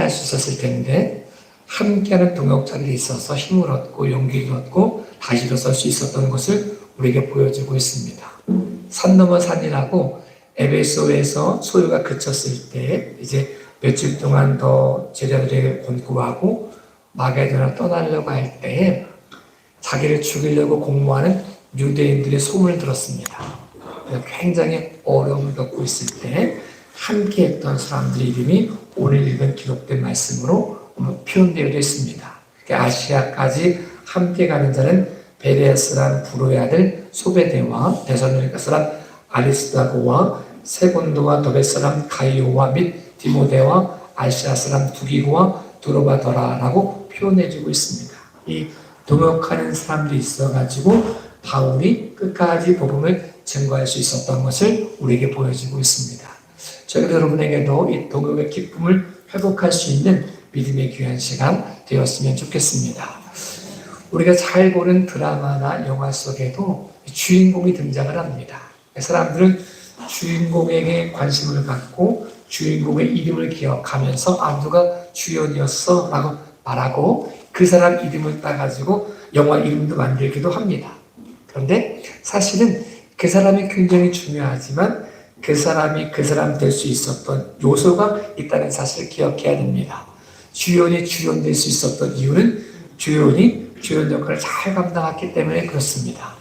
할 수 있었을 텐데 함께하는 동역자들이 있어서 힘을 얻고 용기를 얻고 다시 일어설 수 있었던 것을 우리에게 보여주고 있습니다. 산 넘어 산이라고 에베소에서 소요가 그쳤을 때 이제 며칠 동안 더 제자들에게 권고하고 마게도나를 떠나려고 할 때에 자기를 죽이려고 공모하는 유대인들의 소문을 들었습니다. 굉장히 어려움을 겪고 있을 때 함께 했던 사람들의 이름이 오늘 읽은 기록된 말씀으로 표현되어 있습니다. 아시아까지 함께 가는 자는 베레아 사람 부로의 아들 소베데와 데살로니가 사람 아리스다고와 세곤도와 더베 사람 가이오와 및 디모데와 아시아 사람 두기고와 드로바더라라고 표현해주고 있습니다. 이 동역하는 사람들이 있어가지고 바울이 끝까지 복음을 증거할 수 있었던 것을 우리에게 보여주고 있습니다. 저희도 여러분에게도 이 동역의 기쁨을 회복할 수 있는 믿음의 귀한 시간 되었으면 좋겠습니다. 우리가 잘 보는 드라마나 영화 속에도 주인공이 등장을 합니다. 사람들은 주인공에게 관심을 갖고 주인공의 이름을 기억하면서 누가 주연이었어 라고 말하고 그 사람 이름을 따가지고 영화 이름도 만들기도 합니다. 그런데 사실은 그 사람이 굉장히 중요하지만 그 사람이 그 사람 될 수 있었던 요소가 있다는 사실을 기억해야 됩니다. 주연이 주연 될 수 있었던 이유는 주연이 주연 역할을 잘 감당했기 때문에 그렇습니다.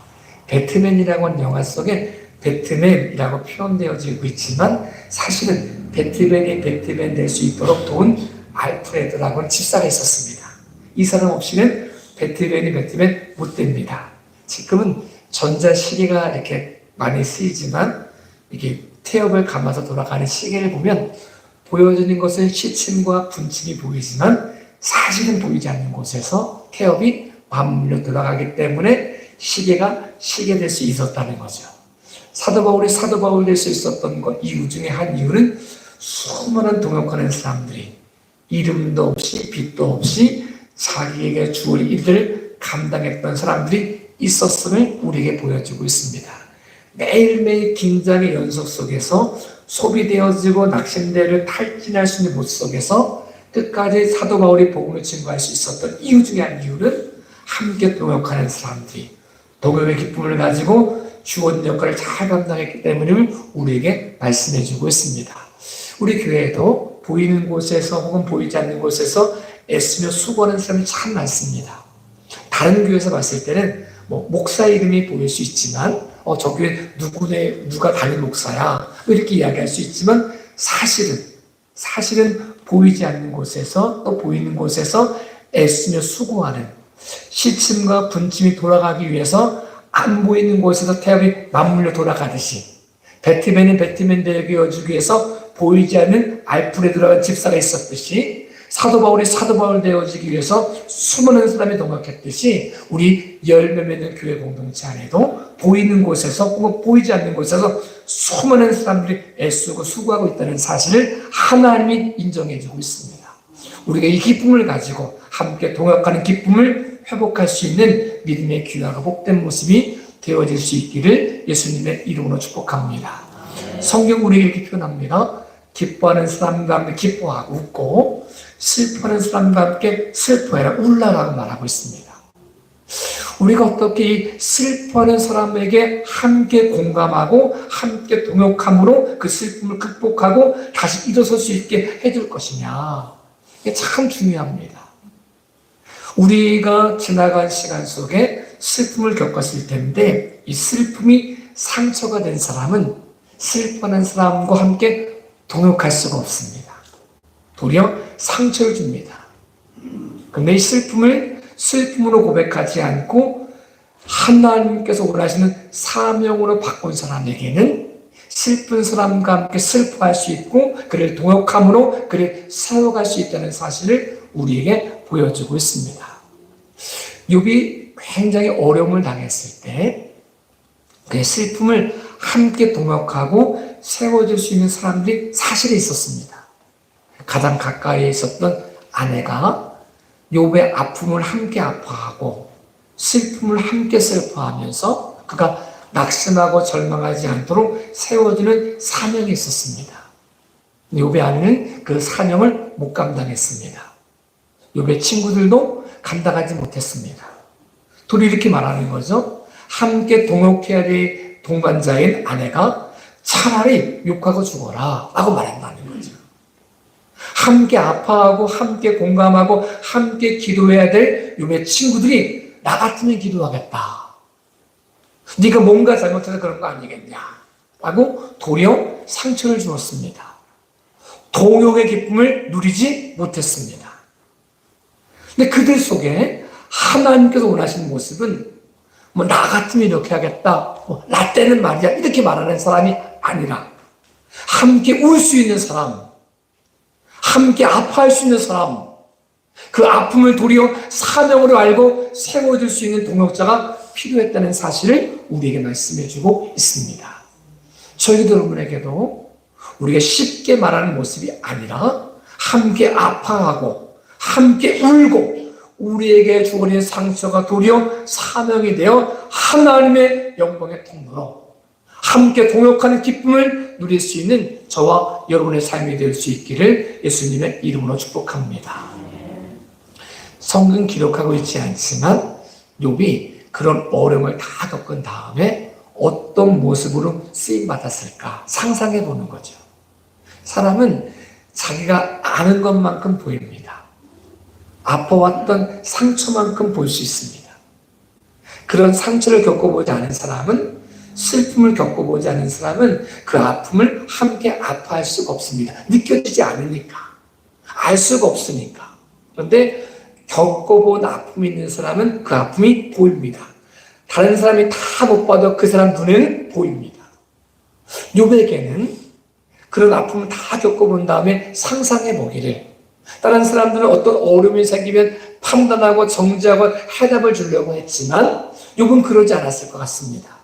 배트맨이라고 하는 영화 속에 배트맨이라고 표현되어지고 있지만 사실은 배트맨이 배트맨 될 수 있도록 도운 알프레드라고 하는 집사가 있었습니다. 이 사람 없이는 배트맨이 배트맨 못 됩니다. 지금은 전자시계가 이렇게 많이 쓰이지만 이게 태엽을 감아서 돌아가는 시계를 보면 보여지는 것은 시침과 분침이 보이지만 사실은 보이지 않는 곳에서 태엽이 맞물려 돌아가기 때문에 시계가 시계 될 수 있었다는 거죠. 사도 바울이 사도 바울 될 수 있었던 것 이유 중에 한 이유는 수많은 동역하는 사람들이 이름도 없이 빛도 없이 자기에게 주어질 일을 감당했던 사람들이 있었음을 우리에게 보여주고 있습니다. 매일매일 긴장의 연속 속에서 소비되어지고 낙심대를 탈진할 수 있는 모습 속에서 끝까지 사도 바울이 복음을 증거할 수 있었던 이유 중에 한 이유는 함께 동역하는 사람들이 동역의 기쁨을 가지고 주어진 역할을 잘 감당했기 때문임을 우리에게 말씀해주고 있습니다. 우리 교회에도 보이는 곳에서 혹은 보이지 않는 곳에서 애쓰며 수고하는 사람이 참 많습니다. 다른 교회에서 봤을 때는 목사 이름이 보일 수 있지만 저 교회 누가 담임 목사야 이렇게 이야기할 수 있지만 사실은 보이지 않는 곳에서 또 보이는 곳에서 애쓰며 수고하는 시침과 분침이 돌아가기 위해서 안 보이는 곳에서 태엽이 맞물려 돌아가듯이 배트맨이 배트맨 되게 해주기 위해서 보이지 않는 알프레드라는 집사가 있었듯이 사도 바울이 사도 바울 되어지기 위해서 수많은 사람이 동역했듯이 우리 열몇 맺는 교회 공동체 안에도 보이는 곳에서 혹은 보이지 않는 곳에서 수많은 사람들이 애쓰고 수고하고 있다는 사실을 하나님이 인정해주고 있습니다. 우리가 이 기쁨을 가지고 함께 동역하는 기쁨을 회복할 수 있는 믿음의 귀하고 복된 모습이 되어질 수 있기를 예수님의 이름으로 축복합니다. 성경 우리에게 이렇게 표현합니다. 기뻐하는 사람과 함께 기뻐하고 웃고 슬퍼하는 사람과 함께 슬퍼해라 울라라고 말하고 있습니다. 우리가 어떻게 슬퍼하는 사람에게 함께 공감하고 함께 동역함으로 그 슬픔을 극복하고 다시 일어설 수 있게 해줄 것이냐, 이게 참 중요합니다. 우리가 지나간 시간 속에 슬픔을 겪었을 텐데 이 슬픔이 상처가 된 사람은 슬퍼하는 사람과 함께 동역할 수가 없습니다. 도리어 상처를 줍니다. 그런데 이 슬픔을 슬픔으로 고백하지 않고 하나님께서 원하시는 사명으로 바꾼 사람에게는 슬픈 사람과 함께 슬퍼할 수 있고 그를 동역함으로 그를 세워갈 수 있다는 사실을 우리에게 보여주고 있습니다. 욥이 굉장히 어려움을 당했을 때 그의 슬픔을 함께 동역하고 세워줄 수 있는 사람들이 사실에 있었습니다. 가장 가까이에 있었던 아내가 욥의 아픔을 함께 아파하고 슬픔을 함께 슬퍼하면서 그가 낙심하고 절망하지 않도록 세워주는 사명이 있었습니다. 욥의 아내는 그 사명을 못 감당했습니다. 욥의 친구들도 감당하지 못했습니다. 둘이 이렇게 말하는 거죠. 함께 동역해야 될 동반자인 아내가 차라리 욕하고 죽어라 라고 말한다는 거죠. 함께 아파하고 함께 공감하고 함께 기도해야 될 욥의 친구들이 나 같으면 기도하겠다. 네가 뭔가 잘못해서 그런 거 아니겠냐 라고 도리어 상처를 주었습니다. 동역의 기쁨을 누리지 못했습니다. 근데 그들 속에 하나님께서 원하시는 모습은 나 같으면 이렇게 하겠다, 나 때는 말이야 이렇게 말하는 사람이 아니라 함께 울 수 있는 사람, 함께 아파할 수 있는 사람, 그 아픔을 도리어 사명으로 알고 세워줄 수 있는 동역자가 필요했다는 사실을 우리에게 말씀해주고 있습니다. 저희도 여러분에게도 우리가 쉽게 말하는 모습이 아니라 함께 아파하고 함께 울고 우리에게 주어진 상처가 도리어 사명이 되어 하나님의 영광의 통로로 함께 동역하는 기쁨을 누릴 수 있는 저와 여러분의 삶이 될 수 있기를 예수님의 이름으로 축복합니다. 성경 기록하고 있지 않지만 욥이 그런 어려움을 다 겪은 다음에 어떤 모습으로 쓰임받았을까 상상해 보는 거죠. 사람은 자기가 아는 것만큼 보입니다. 아파왔던 상처만큼 볼 수 있습니다. 그런 상처를 겪어보지 않은 사람은, 슬픔을 겪어보지 않은 사람은 그 아픔을 함께 아파할 수가 없습니다. 느껴지지 않으니까, 알 수가 없으니까. 그런데 겪어본 아픔이 있는 사람은 그 아픔이 보입니다. 다른 사람이 다 못 봐도 그 사람 눈에는 보입니다. 욥에게는 그런 아픔을 다 겪어본 다음에 상상해 보기를, 다른 사람들은 어떤 어려움이 생기면 판단하고 정지하고 해답을 주려고 했지만 욥은 그러지 않았을 것 같습니다.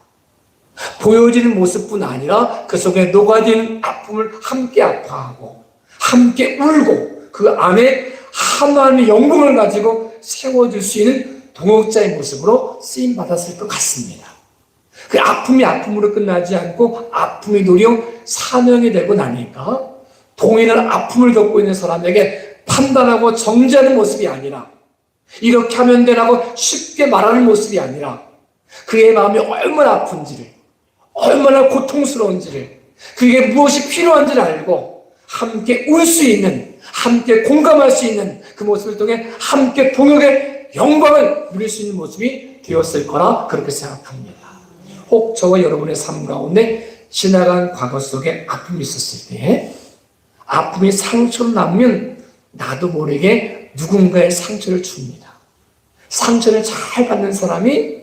보여지는 모습뿐 아니라 그 속에 녹아지는 아픔을 함께 아파하고 함께 울고 그 안에 하나님의 영광을 가지고 세워줄 수 있는 동역자의 모습으로 쓰임받았을 것 같습니다. 그 아픔이 아픔으로 끝나지 않고 아픔이 도리어 사명이 되고 나니까 동일한 아픔을 겪고 있는 사람에게 판단하고 정죄하는 모습이 아니라, 이렇게 하면 되라고 쉽게 말하는 모습이 아니라 그의 마음이 얼마나 아픈지를, 얼마나 고통스러운지를, 그게 무엇이 필요한지를 알고 함께 울 수 있는, 함께 공감할 수 있는 그 모습을 통해 함께 동역의 영광을 누릴 수 있는 모습이 되었을 거라 그렇게 생각합니다. 혹 저와 여러분의 삶 가운데 지나간 과거 속에 아픔이 있었을 때 아픔이 상처로 남으면 나도 모르게 누군가의 상처를 줍니다. 상처를 잘 받는 사람이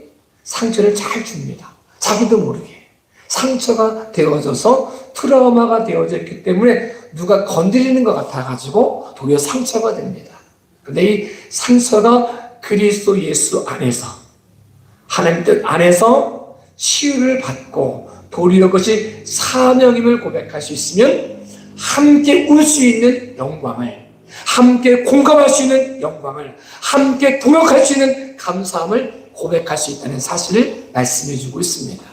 상처를 잘 줍니다. 자기도 모르게. 상처가 되어져서 트라우마가 되어져 있기 때문에 누가 건드리는 것 같아가지고 도리어 상처가 됩니다. 근데 이 상처가 그리스도 예수 안에서, 하나님 뜻 안에서 치유를 받고 도리어 그것이 사명임을 고백할 수 있으면 함께 울 수 있는 영광을, 함께 공감할 수 있는 영광을, 함께 동역할 수 있는 감사함을 고백할 수 있다는 사실을 말씀해 주고 있습니다.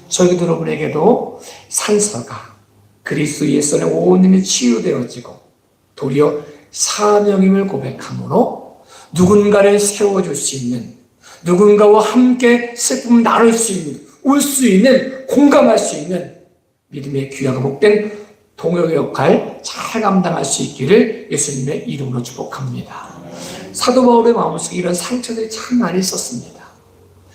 저희 여러분에게도 상처가 그리스도 예수 안에 온전히 치유되어지고 도리어 사명임을 고백함으로 누군가를 세워줄 수 있는, 누군가와 함께 슬픔을 나눌 수 있는, 울 수 있는, 공감할 수 있는 믿음의 귀하고 복된 동역의 역할 잘 감당할 수 있기를 예수님의 이름으로 축복합니다. 사도 바울의 마음속에 이런 상처들이 참 많이 있었습니다.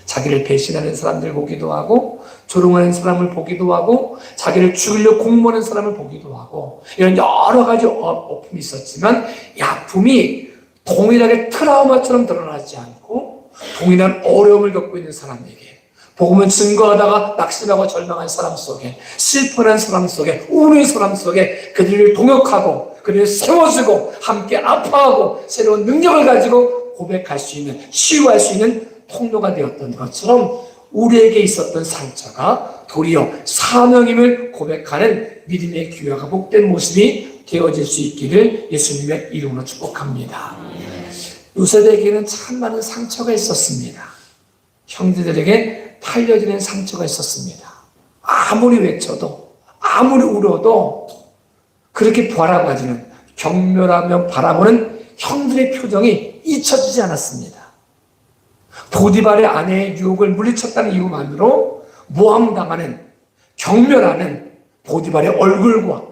자기를 배신하는 사람들 보기도 하고, 조롱하는 사람을 보기도 하고, 자기를 죽이려고 공모하는 사람을 보기도 하고, 이런 여러 가지 아픔이 있었지만 이 아픔이 동일하게 트라우마처럼 드러나지 않고 동일한 어려움을 겪고 있는 사람에게, 복음을 증거하다가 낙심하고 절망한 사람 속에, 슬퍼하는 사람 속에, 우는 사람 속에 그들을 동역하고 그들을 세워주고 함께 아파하고 새로운 능력을 가지고 고백할 수 있는, 치유할 수 있는 통로가 되었던 것처럼 우리에게 있었던 상처가 도리어 사명임을 고백하는 믿음의 귀하가 복된 모습이 되어질 수 있기를 예수님의 이름으로 축복합니다. 요셉에게는 참 많은 상처가 있었습니다. 형제들에게 팔려지는 상처가 있었습니다. 아무리 외쳐도, 아무리 울어도 그렇게 바라봐주는, 경멸하며 바라보는 형들의 표정이 잊혀지지 않았습니다. 보디발의 아내의 유혹을 물리쳤다는 이유만으로 모함당하는, 경멸하는 보디발의 얼굴과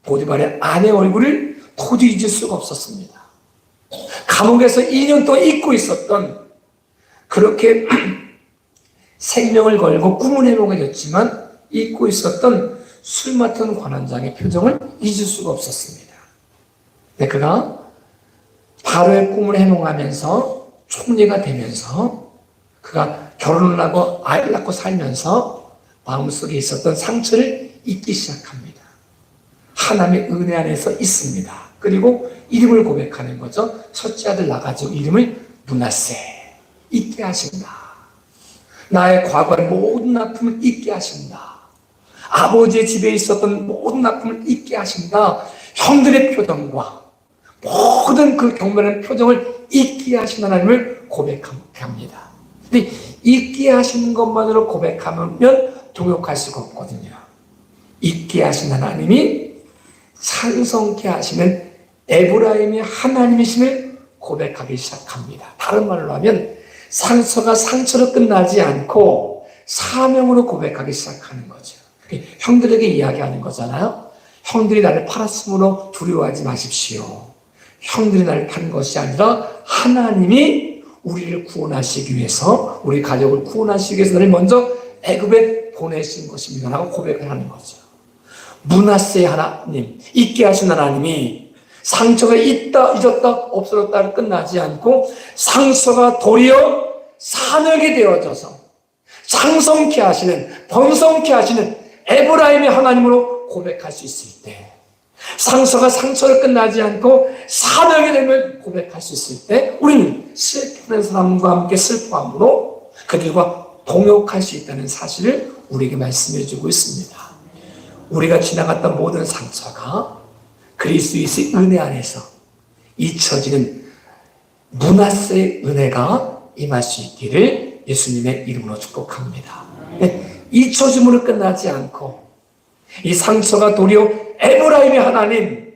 보디발의 아내의 얼굴을 도저히 잊을 수가 없었습니다. 감옥에서 2년 동안 잊고 있었던, 그렇게 생명을 걸고 꿈을 해먹어졌지만 잊고 있었던 술 맡은 관원장의 표정을 잊을 수가 없었습니다. 근데 그가 바로의 꿈을 해몽하면서 총리가 되면서 그가 결혼을 하고 아이를 낳고 살면서 마음속에 있었던 상처를 잊기 시작합니다. 하나님의 은혜 안에서 있습니다. 그리고 이름을 고백하는 거죠. 첫째 아들 낳아가지고 이름을 므낫세, 잊게 하신다. 나의 과거의 모든 아픔을 잊게 하신다. 아버지의 집에 있었던 모든 아픔을 잊게 하신다. 형들의 표정과 모든 그 경멸하는 표정을 잊게 하신 하나님을 고백합니다. 근데 잊게 하시는 것만으로 고백하면 동역할 수가 없거든요. 잊게 하신 하나님이 찬성케 하시는 에브라임의 하나님이심을 고백하기 시작합니다. 다른 말로 하면 상처가 상처로 끝나지 않고 사명으로 고백하기 시작하는 거죠. 형들에게 이야기하는 거잖아요. 형들이 나를 팔았으므로 두려워하지 마십시오. 형들이 나를 판 것이 아니라 하나님이 우리를 구원하시기 위해서, 우리 가족을 구원하시기 위해서 나를 먼저 애굽에 보내신 것입니다 라고 고백을 하는 거죠. 므낫세의 하나님, 잊게 하신 하나님이 상처가 있다, 잊었다, 없어졌다를 끝나지 않고 상처가 도리어 사명이 되어져서 장성케 하시는, 번성케 하시는 에브라임의 하나님으로 고백할 수 있을 때, 상처가 상처를 끝나지 않고 사명이 되면 고백할 수 있을 때 우리는 슬프는 사람과 함께 슬퍼함으로 그들과 동역할 수 있다는 사실을 우리에게 말씀해 주고 있습니다. 우리가 지나갔던 모든 상처가 그리스도의 은혜 안에서 잊혀지는 므낫세의 은혜가 임할 수 있기를 예수님의 이름으로 축복합니다. 잊혀짐으로 끝나지 않고 이 상처가 도리어 에브라임의 하나님,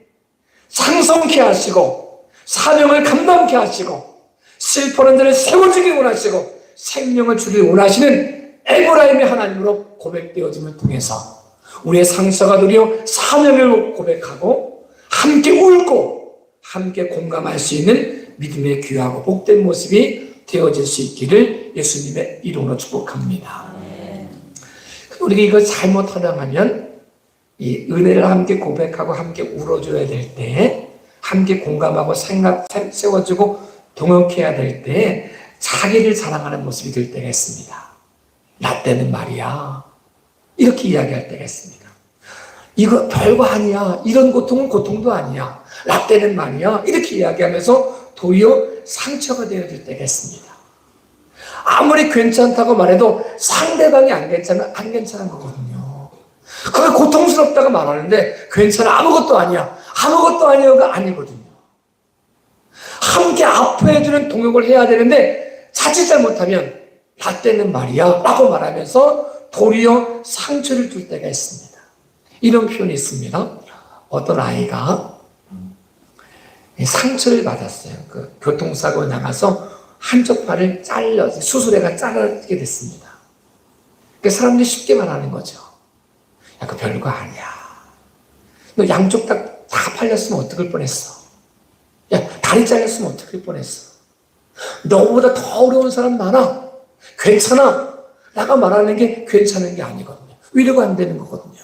상성케 하시고 사명을 감당케 하시고 슬퍼하는 자를 세워주기 원하시고 생명을 주기 원하시는 에브라임의 하나님으로 고백되어짐을 통해서 우리의 상처가 도리어 사명을 고백하고 함께 울고 함께 공감할 수 있는 믿음의 귀하고 복된 모습이 되어질 수 있기를 예수님의 이름으로 축복합니다. 우리가 이걸 잘못 활용하면 이 은혜를 함께 고백하고 함께 울어줘야 될 때, 함께 공감하고 세워주고 동역해야 될 때 자기를 자랑하는 모습이 될 때가 있습니다. 나 때는 말이야, 이렇게 이야기할 때가 있습니다. 이거 별거 아니야, 이런 고통은 고통도 아니야, 나 때는 말이야, 이렇게 이야기하면서 도리어 상처가 되어질 때가 있습니다. 아무리 괜찮다고 말해도 상대방이 안 괜찮은 거거든요. 그게 고통스럽다고 말하는데 괜찮아, 아무것도 아니야, 아무것도 아니야가 아니거든요. 함께 아파해주는 동역을 해야 되는데 자칫 잘못하면 나 때는 말이야 라고 말하면서 도리어 상처를 줄 때가 있습니다. 이런 표현이 있습니다. 어떤 아이가 상처를 받았어요. 그 교통사고에 나가서 한쪽 팔을 수술해가 잘라지게 됐습니다. 그 사람들이 쉽게 말하는 거죠. 야, 그 별거 아니야. 너 양쪽 다 팔렸으면 어떡할 뻔했어. 야, 다리 잘렸으면 어떡할 뻔했어. 너보다 더 어려운 사람 많아. 괜찮아. 나가 말하는 게 괜찮은 게 아니거든요. 위로가 안 되는 거거든요.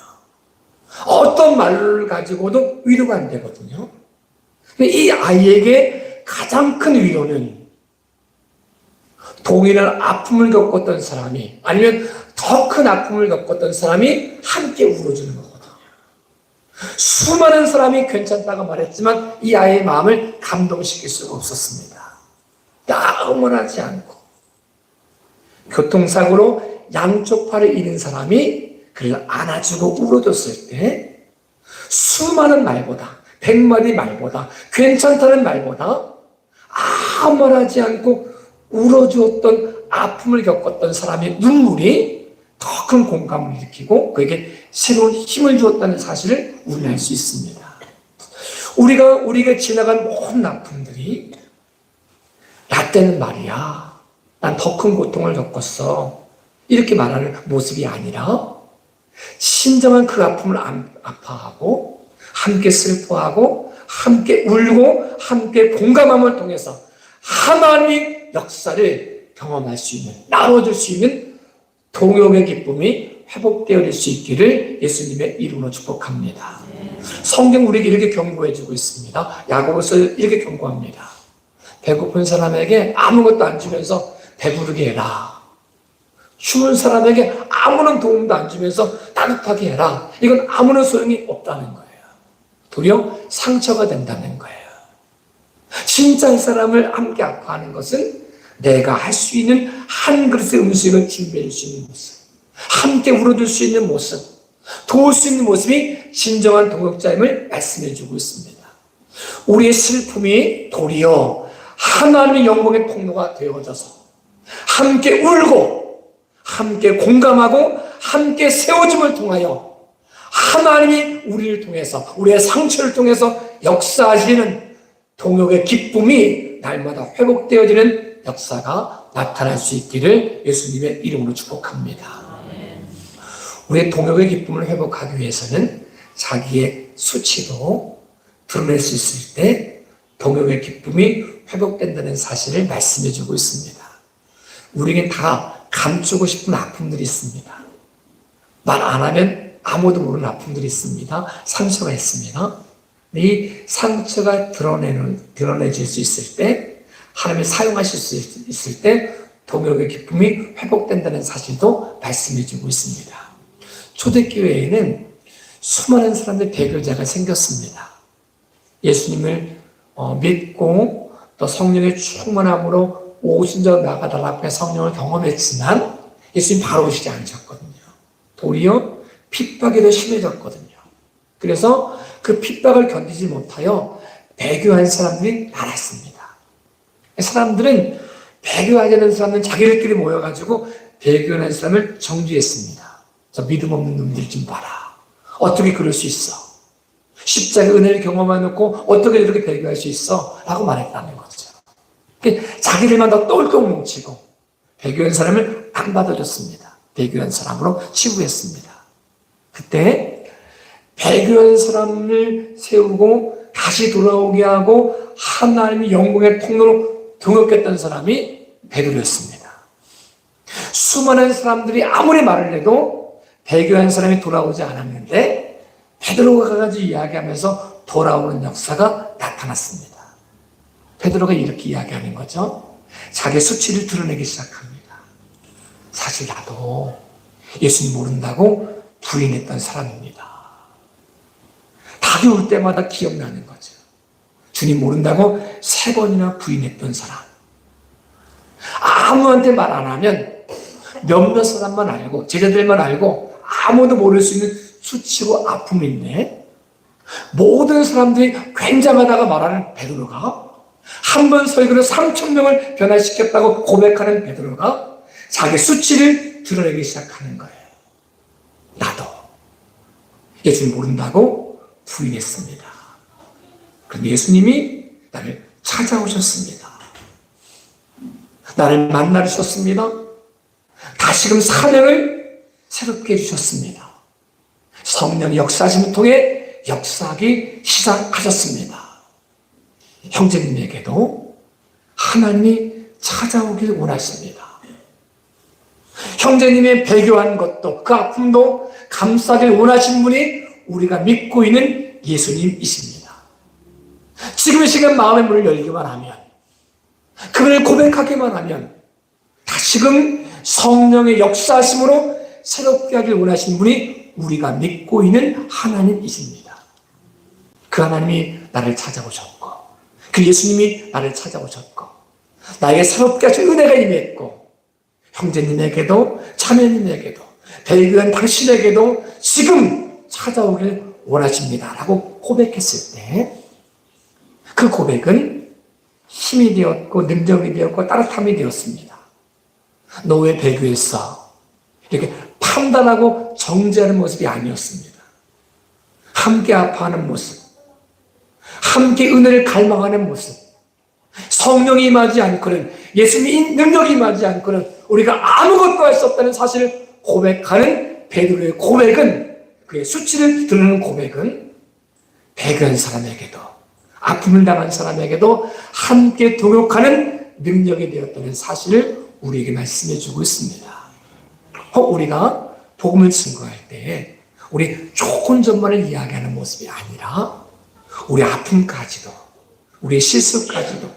어떤 말을 가지고도 위로가 안 되거든요. 근데 이 아이에게 가장 큰 위로는 동일한 아픔을 겪었던 사람이, 아니면 더 큰 아픔을 겪었던 사람이 함께 울어주는 거거든요. 수많은 사람이 괜찮다고 말했지만 이 아이의 마음을 감동시킬 수가 없었습니다. 영원하지 않고 교통사고로 양쪽 팔을 잃은 사람이 그를 안아주고 울어줬을 때 수많은 말보다, 100마디 말보다, 괜찮다는 말보다 아무 말하지 않고 울어주었던, 아픔을 겪었던 사람의 눈물이 더 큰 공감을 일으키고 그에게 새로운 힘을 주었다는 사실을 우리는 알 수 있습니다. 우리가 지나간 모든 아픔들이 나 때는 말이야, 난 더 큰 고통을 겪었어, 이렇게 말하는 모습이 아니라 진정한 그 아픔을 아파하고 함께 슬퍼하고 함께 울고 함께 공감함을 통해서 하나님의 역사를 경험할 수 있는, 나눠줄 수 있는 동역의 기쁨이 회복되어질 수 있기를 예수님의 이름으로 축복합니다. 성경 우리에게 이렇게 경고해 주고 있습니다. 야고보서 이렇게 경고합니다. 배고픈 사람에게 아무것도 안 주면서 배부르게 해라. 추운 사람에게 아무런 도움도 안 주면서 따뜻하게 해라. 이건 아무런 소용이 없다는 거예요. 도리어 상처가 된다는 거예요. 진짜 이 사람을 함께 아파하는 것은 내가 할 수 있는 한 그릇의 음식을 준비해 줄 수 있는 모습, 함께 울어줄 수 있는 모습, 도울 수 있는 모습이 진정한 동역자임을 말씀해 주고 있습니다. 우리의 슬픔이 도리어 하나님의 영광의 통로가 되어져서 함께 울고 함께 공감하고 함께 세워줌을 통하여 하나님이 우리를 통해서, 우리의 상처를 통해서 역사하시는 동역의 기쁨이 날마다 회복되어지는 역사가 나타날 수 있기를 예수님의 이름으로 축복합니다. 우리의 동역의 기쁨을 회복하기 위해서는 자기의 수치도 드러낼 수 있을 때 동역의 기쁨이 회복된다는 사실을 말씀해 주고 있습니다. 우리에겐 다 감추고 싶은 아픔들이 있습니다. 말 안 하면 아무도 모르는 아픔들이 있습니다. 상처가 있습니다. 이 상처가 드러내질 수 있을 때, 하나님이 사용하실 수 있을 때 동역의 기쁨이 회복된다는 사실도 말씀해 주고 있습니다. 초대교회에는 수많은 사람들의 배교자가 생겼습니다. 예수님을 믿고 또 성령의 충만함으로 오순절 나가달라고 해 성령을 경험했지만 예수님 바로 오시지 않으셨거든요. 도리어 핍박이 더 심해졌거든요. 그래서 그 핍박을 견디지 못하여 배교한 사람들이 많았습니다. 사람들은 배교하자는 사람은 자기들끼리 모여가지고 배교하는 사람을 정죄했습니다. 저 믿음 없는 놈들 좀 봐라. 어떻게 그럴 수 있어? 십자가 은혜를 경험해놓고 어떻게 이렇게 배교할 수 있어? 라고 말했다는 거죠. 자기들만 더 똘똘 뭉치고 배교한 사람을 안 받아줬습니다. 배교한 사람으로 치부했습니다. 그때 배교한 사람을 세우고 다시 돌아오게 하고 하나님의 영광의 통로로 동역했던 사람이 베드로였습니다. 수많은 사람들이 아무리 말을 해도 배교한 사람이 돌아오지 않았는데 베드로가 가가지고 이야기하면서 돌아오는 역사가 나타났습니다. 베드로가 이렇게 이야기하는 거죠. 자기 수치를 드러내기 시작합니다. 사실 나도 예수님 모른다고 부인했던 사람입니다. 닭이 올 때마다 기억나는 거죠. 주님 모른다고 3번이나 부인했던 사람. 아무한테 말 안 하면 몇몇 사람만 알고 제자들만 알고 아무도 모를 수 있는 수치고 아픔인데 모든 사람들이 굉장하다고 말하는 베드로가 한 번 설교로 3,000명을 변화시켰다고 고백하는 베드로가 자기 수치를 드러내기 시작하는 거예요. 나도 예수님 모른다고 부인했습니다. 그럼 예수님이 나를 찾아오셨습니다. 나를 만나주셨습니다. 다시금 사명을 새롭게 해주셨습니다. 성령의 역사심을 통해 역사하기 시작하셨습니다. 형제님에게도 하나님이 찾아오길 원하십니다. 형제님의 배교한 것도 그 아픔도 감싸길 원하신 분이 우리가 믿고 있는 예수님이십니다. 지금 이 시간 마음의 문을 열기만 하면, 그분을 고백하기만 하면 다시금 성령의 역사하심으로 새롭게 하길 원하신 분이 우리가 믿고 있는 하나님이십니다. 그 하나님이 나를 찾아오셨고 그 예수님이 나를 찾아오셨고 나에게 새롭게 하신 은혜가 임했고 형제님에게도 자매님에게도 배교한 당신에게도 지금 찾아오길 원하십니다 라고 고백했을 때 그 고백은 힘이 되었고 능력이 되었고 따뜻함이 되었습니다. 너 왜 배교했어? 이렇게 판단하고 정죄하는 모습이 아니었습니다. 함께 아파하는 모습, 함께 은혜를 갈망하는 모습, 성령이 임하지 않고는, 예수님의 능력이 임하지 않고는 우리가 아무것도 할 수 없다는 사실을 고백하는 베드로의 고백은, 그의 수치를 드러내는 고백은 배교한 사람에게도, 아픔을 당한 사람에게도 함께 동역하는 능력이 되었다는 사실을 우리에게 말씀해 주고 있습니다. 우리가 복음을 증거할 때 우리 좋은 점만을 이야기하는 모습이 아니라 우리 아픔까지도, 우리 실수까지도,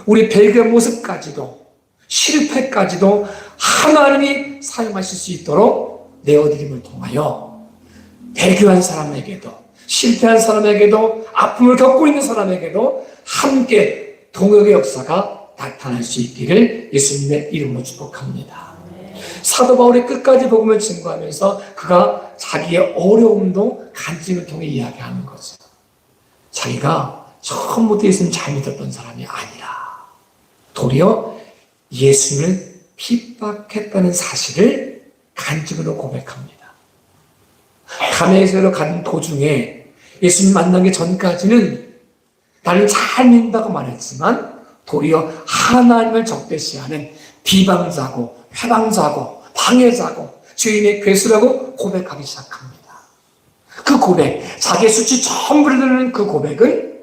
우리 배교한 모습까지도, 실패까지도 하나님이 사용하실 수 있도록 내어드림을 통하여 배교한 사람에게도, 실패한 사람에게도, 아픔을 겪고 있는 사람에게도 함께 동역의 역사가 나타날 수 있기를 예수님의 이름으로 축복합니다. 사도 바울이 끝까지 복음을 증거하면서 그가 자기의 어려움도 간증을 통해 이야기하는 거죠. 자기가 처음부터 예수님 잘 믿었던 사람이 아니라 도리어 예수님을 핍박했다는 사실을 간증으로 고백합니다. 다메섹으로 가는 도중에 예수님 만나기 전까지는 나를 잘 믿는다고 말했지만 도리어 하나님을 적대시하는 비방자고 회방자고 방해자고 죄인의 괴수라고 고백하기 시작합니다. 그 고백, 자기의 수치 전부를 드러내는 그 고백은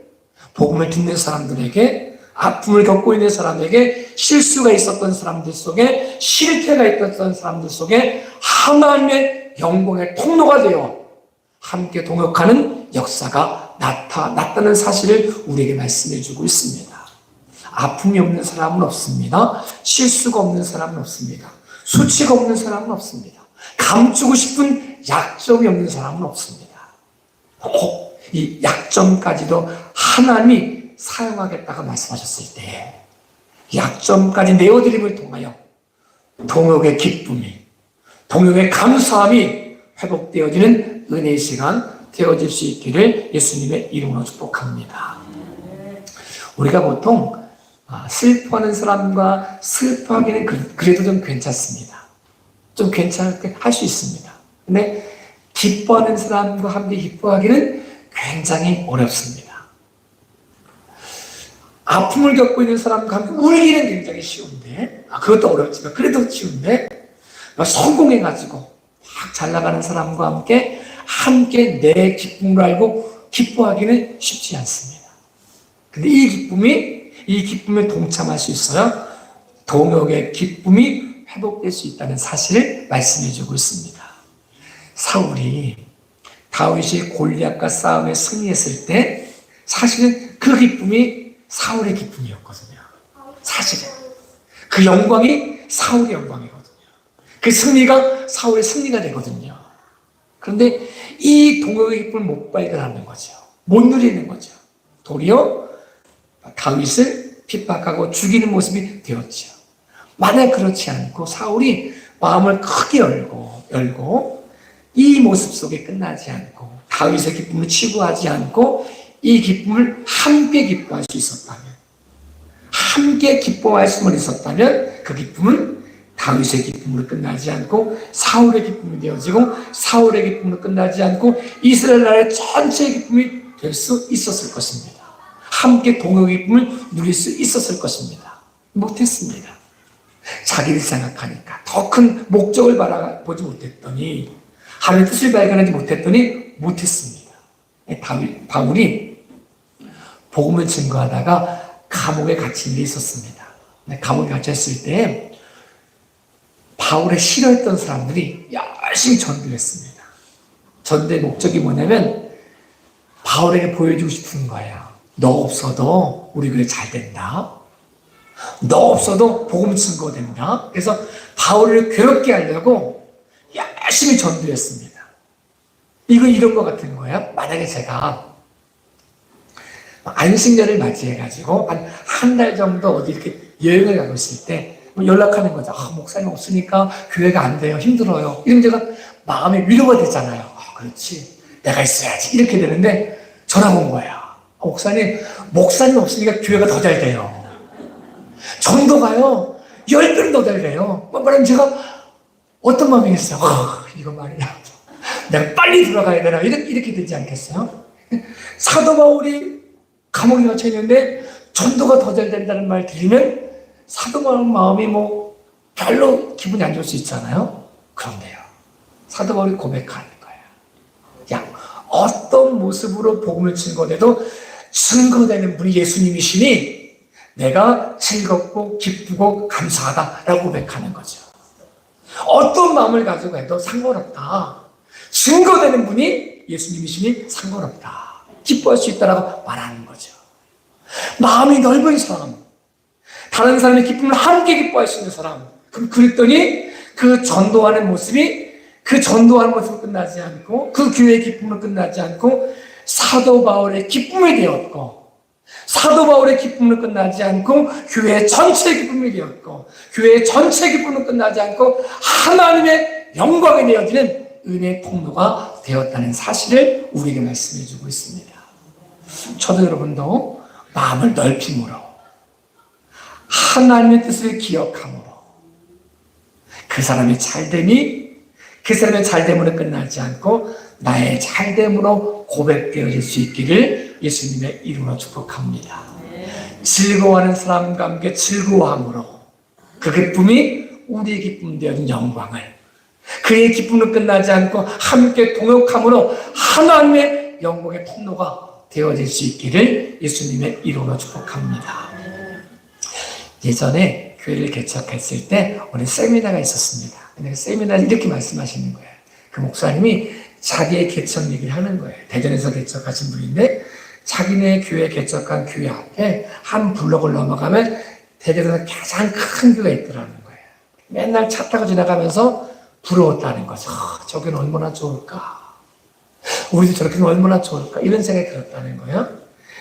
복음을 듣는 사람들에게, 아픔을 겪고 있는 사람에게, 실수가 있었던 사람들 속에, 실패가 있었던 사람들 속에 하나님의 영광의 통로가 되어 함께 동역하는 역사가 나타났다는 사실을 우리에게 말씀해 주고 있습니다. 아픔이 없는 사람은 없습니다. 실수가 없는 사람은 없습니다. 수치가 없는 사람은 없습니다. 감추고 싶은 약점이 없는 사람은 없습니다. 이 약점까지도 하나님이 사용하겠다고 말씀하셨을 때 약점까지 내어드림을 통하여 동역의 기쁨이, 동역의 감사함이 회복되어지는 은혜의 시간 되어질 수 있기를 예수님의 이름으로 축복합니다. 우리가 보통 슬퍼하는 사람과 슬퍼하기는 그래도 좀 괜찮습니다. 좀 괜찮게 할 수 있습니다. 근데 기뻐하는 사람과 함께 기뻐하기는 굉장히 어렵습니다. 아픔을 겪고 있는 사람과 함께 울기는 굉장히 쉬운데, 그것도 어렵지만 그래도 쉬운데, 성공해가지고 확 잘 나가는 사람과 함께 내 기쁨을 알고 기뻐하기는 쉽지 않습니다. 근데 이 기쁨에 동참할 수 있어야 동역의 기쁨이 회복될 수 있다는 사실을 말씀해 주고 있습니다. 사울이 다윗이 골리앗과 싸움에 승리했을 때 사실은 그 기쁨이 사울의 기쁨이었거든요. 사실은 그 영광이 사울의 영광이거든요. 그 승리가 사울의 승리가 되거든요. 그런데 이 동역의 기쁨을 못 발견하는 거죠. 못 누리는 거죠. 도리어 다윗을 핍박하고 죽이는 모습이 되었죠. 만약 그렇지 않고 사울이 마음을 크게 열고 이 모습 속에 끝나지 않고 다윗의 기쁨을 치부하지 않고 이 기쁨을 함께 기뻐할 수 있었다면, 함께 기뻐할 수만 있었다면 그 기쁨은 다윗의 기쁨으로 끝나지 않고 사울의 기쁨이 되어지고 사울의 기쁨으로 끝나지 않고 이스라엘 나라의 전체의 기쁨이 될 수 있었을 것입니다. 함께 동역의 기쁨을 누릴 수 있었을 것입니다. 못했습니다. 자기를 생각하니까 더 큰 목적을 바라보지 못했더니, 하나님의 뜻을 발견하지 못했더니 못했습니다. 바울이 복음을 증거하다가 감옥에 갇힌 일이 있었습니다. 감옥에 갇혔을 때 바울의 싫어했던 사람들이 열심히 전도를 했습니다. 전도의 목적이 뭐냐면 바울에게 보여주고 싶은 거예요. 너 없어도 우리 교회 잘 된다. 너 없어도 복음 증거된다. 그래서 바울을 괴롭게 하려고 열심히 전도했습니다. 이건 이런 것 같은 거예요. 만약에 제가 안식년을 맞이해가지고 한 달 정도 어디 이렇게 여행을 가고 있을 때 연락하는 거죠. 목사님 없으니까 교회가 안 돼요. 힘들어요. 이러면 제가 마음에 위로가 되잖아요. 그렇지. 내가 있어야지. 이렇게 되는데 전화 온 거예요. 목사님 없으니까 교회가 더 잘 돼요. 전도가요 10배는 더 잘 돼요. 말하면 제가 어떤 마음이겠어요? 이거 말이야. 내가 빨리 들어가야 되나? 이렇게 되지 않겠어요? 사도 바울이 감옥에 갇혀 있는데 전도가 더 잘 된다는 말 들으면 사도 바울 마음이 별로 기분이 안 좋을 수 있잖아요. 그런데요, 사도 바울이 고백하는 거예요. 야, 어떤 모습으로 복음을 증거해도 증거되는 분이 예수님이시니 내가 즐겁고 기쁘고 감사하다라고 고백하는 거죠. 어떤 마음을 가지고 해도 상관없다. 증거되는 분이 예수님이시니 상관없다. 기뻐할 수 있다라고 말하는 거죠. 마음이 넓은 사람, 다른 사람의 기쁨을 함께 기뻐할 수 있는 사람. 그랬더니 그 전도하는 모습이 그 전도하는 모습으로 끝나지 않고 그 교회의 기쁨으로 끝나지 않고 사도 바울의 기쁨이 되었고, 사도 바울의 기쁨으로 끝나지 않고 교회 전체의 기쁨이 되었고, 교회 전체의 기쁨으로 끝나지 않고 하나님의 영광이 되어지는 은혜의 통로가 되었다는 사실을 우리에게 말씀해 주고 있습니다. 저도 여러분도 마음을 넓힘으로, 하나님의 뜻을 기억함으로, 그 사람의 잘됨이 그 사람의 잘됨으로 끝나지 않고 나의 잘됨으로 고백되어질 수 있기를 예수님의 이름으로 축복합니다. 즐거워하는 사람과 함께 즐거워함으로 그 기쁨이 우리의 기쁨 되어진 영광을, 그의 기쁨으로 끝나지 않고 함께 동역함으로 하나님의 영광의 통로가 되어질 수 있기를 예수님의 이름으로 축복합니다. 예전에 교회를 개척했을 때 우리 세미나가 있었습니다. 근데 세미나에 이렇게 말씀하시는 거예요. 그 목사님이 자기의 개척 얘기를 하는 거예요. 대전에서 개척하신 분인데 자기네 교회 개척한 교회 앞에 한 블록을 넘어가면 대전에서 가장 큰 교회가 있더라는 거예요. 맨날 차 타고 지나가면서 부러웠다는 거죠. 저기는 얼마나 좋을까, 우리도 저렇게 얼마나 좋을까, 이런 생각이 들었다는 거예요.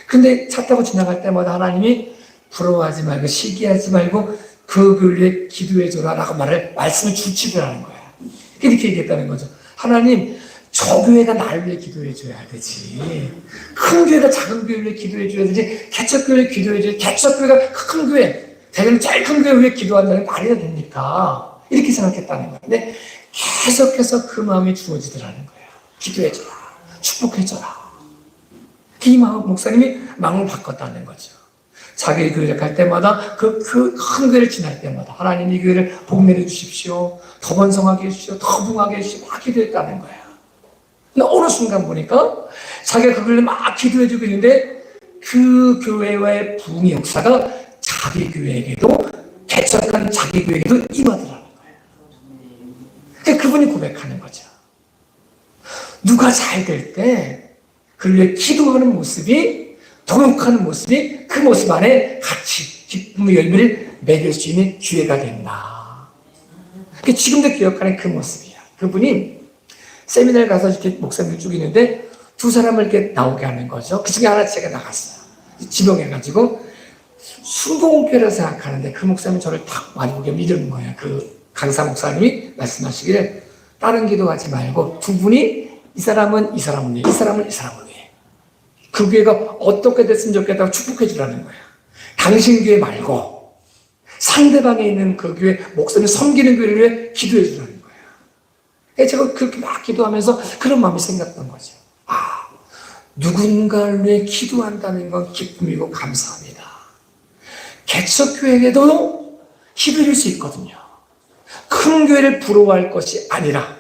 근데 차 타고 지나갈 때마다 하나님이 부러워하지 말고 시기하지 말고 그 교회에 기도해줘라 라고 말씀을 주치더라는 거예요. 이렇게 얘기했다는 거죠. 하나님, 저 교회가 나를 위해 기도해줘야 되지, 큰 교회가 작은 교회를 위해 기도해줘야 되지, 개척교회를 기도해줘야, 개척교회가 큰 교회, 대개는 제일 큰 교회 위해 기도한다는 말이 됩니까? 이렇게 생각했다는 거예요. 근데 계속해서 그 마음이 주어지더라는 거예요. 기도해줘라, 축복해줘라. 이 마음, 목사님이 마음을 바꿨다는 거죠. 자기 교회를 갈 때마다 그 큰 교회를 지날 때마다 하나님 이 교회를 복 내려주십시오, 더 번성하게 해주십시오, 더 부흥하게 해주십시오, 막 기도했다는 거예요. 근데 어느 순간 보니까 자기가 그 교회를 막 기도해주고 있는데 그 교회와의 부흥의 역사가 자기 교회에게도, 개척한 자기 교회에게도 임하더라는 거예요. 그러니까 그분이 고백하는 거죠. 누가 잘 될 때 그 위해 기도하는 모습이, 동역하는 모습이 그 모습 안에 같이 기쁨의 열매를 맺을 수 있는 기회가 된다. 지금도 기억하는 그 모습이야. 그분이 세미나를 가서 이렇게 목사님을 쭉 있는데 두 사람을 이렇게 나오게 하는 거죠. 그 중에 하나 제가 나갔어요. 지명해가지고 순복음교회라고 생각하는데 그 목사님이 저를 딱 마주보게 믿는 거예요. 그 강사 목사님이 말씀하시기를 다른 기도하지 말고 두 분이, 이 사람은 이 사람을 위해, 이 사람은 이 사람을 위해, 그 교회가 어떻게 됐으면 좋겠다고 축복해 주라는 거야. 당신 교회 말고 상대방에 있는 그 교회 목사님 섬기는 교회를 위해 기도해 주라는 거야. 제가 그렇게 막 기도하면서 그런 마음이 생겼던 거죠. 아, 누군가를 위해 기도한다는 건 기쁨이고 감사합니다. 개척교회에도 기도할 수 있거든요. 큰 교회를 부러워할 것이 아니라,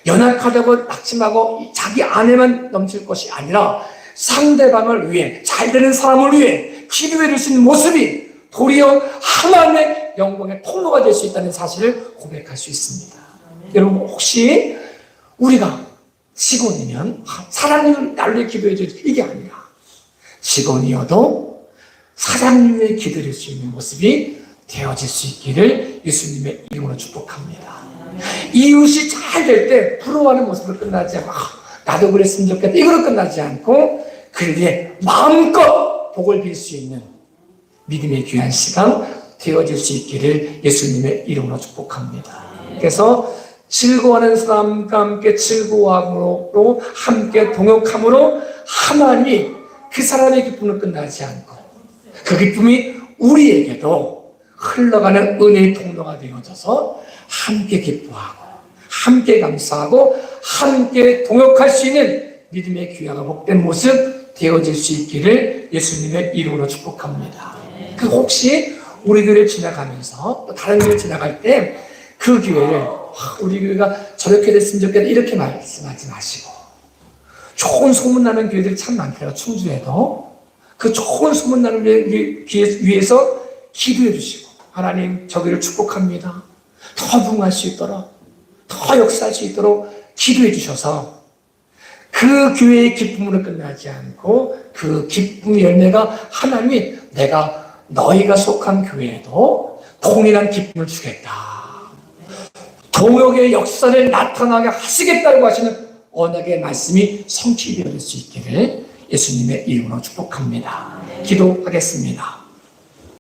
연약하다고 낙심하고 자기 안에만 넘칠 것이 아니라 상대방을 위해, 잘 되는 사람을 위해 기도해 줄 수 있는 모습이 도리어 하나님의 영광의 통로가 될 수 있다는 사실을 고백할 수 있습니다. 여러분, 혹시 우리가 직원이면 사장님을 나를 위해 기도해 줄, 이게 아니라 직원이어도 사장님을 기도할 수 있는 모습이 되어질 수 있기를 예수님의 이름으로 축복합니다. 이웃이 잘 될 때 부러워하는 모습으로 끝나지 않고 나도 그랬으면 좋겠다, 이걸로 끝나지 않고 그를 위해 마음껏 복을 빌 수 있는 믿음의 귀한 시간 되어질 수 있기를 예수님의 이름으로 축복합니다. 그래서 즐거워하는 사람과 함께 즐거워함으로, 함께 동역함으로 하나님이 그 사람의 기쁨을 끝나지 않고 그 기쁨이 우리에게도 흘러가는 은혜의 통로가 되어져서 함께 기뻐하고 함께 감사하고 함께 동역할 수 있는 믿음의 귀하고 복된 모습 되어질 수 있기를 예수님의 이름으로 축복합니다. 그 혹시 우리 교회를 지나가면서 또 다른 교회를 지나갈 때 그 교회를 우리 교회가 저렇게 됐으면 좋겠다 이렇게 말씀하지 마시고, 좋은 소문나는 교회들이 참 많대요. 충주에도. 그 좋은 소문나는 위해서 기도해 주시고, 하나님 저 교회를 축복합니다. 더 부흥할 수 있도록, 더 역사할 수 있도록 기도해 주셔서 그 교회의 기쁨으로 끝나지 않고 그 기쁨의 열매가 하나님이 내가 너희가 속한 교회에도 동일한 기쁨을 주겠다, 동역의 역사를 나타나게 하시겠다고 하시는 언약의 말씀이 성취되어질 수 있기를 예수님의 이름으로 축복합니다. 기도하겠습니다.